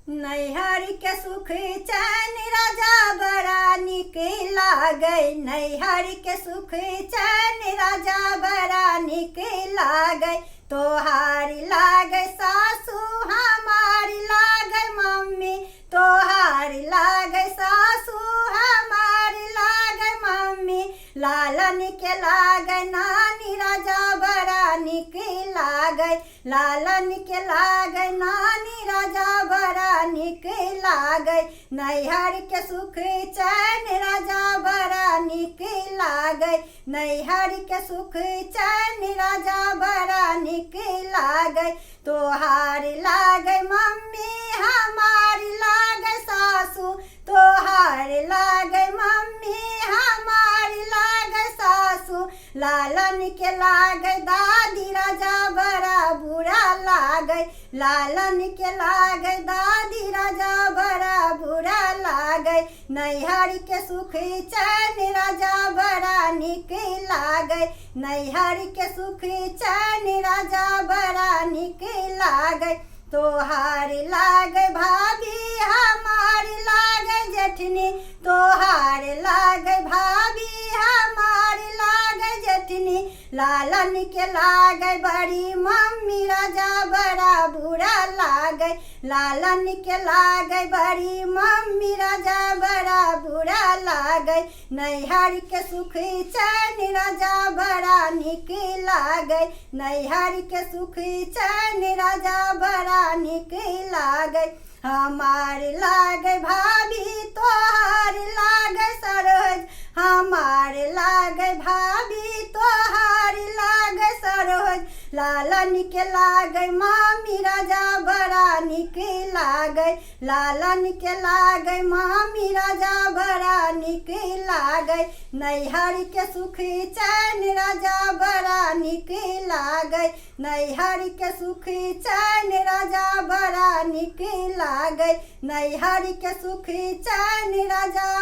नैहर के सुख चैन राजा बड़ा निक लागै। नैहर के सुख चैन राजा बड़ा निक लागै। तोहारी लागै सासू हमारी लागै मम्मी। तोहारी लागै सासू हमारी लागै मम्मी। लालन के लागै नानी राजा बड़ा निक लागै। लालन के लागै नानी राजा बड़ा निक लागै। नैहर के सुख चैन राजा बड़ा निक लागै। नैहर के सुख चैन राजा बड़ा निक लागै। तोहार लागै मम्मी हमारी लागै सासू। तोहार लागै मम्मी हमारी लागै सासू। लालन के लागै दादी राजा बड़ा बुरा लागै। लालन के लागै दादी राजा बड़ा बुरा लागै। नैहर के सुख चैन राजा बड़ा निक लागै। नैहर के सुख चैन राजा बड़ा निक लागै। तोहार लागै भाभी हमारी लागै जेठनी। तोहार लागै भाभी हमारी लागै जेठनी। लालन के लागै बड़ी मम्मी राजा बड़ा बुरा लागै। लालन के लागै बड़ी मम्मी राजा बड़ा बुरा लागै। नैहर के सुख चैन राजा बड़ा निक लागै। नैहर के सुख चैन राजा बड़ा निक लागै। हमार लागै भाभी तोहार लागै सरोज। हमार लागै भाभी तोहार लागै सरोज। लालन के लागै मामी राजा बड़ा निक लागै। लालन के लागै मामी राजा बड़ा निक लागै। नैहर के सुख चैन राजा बड़ा निक लागै। नैहर के सुख चैन राजा बड़ा निक लागै। नैहर के सुख चैन राजा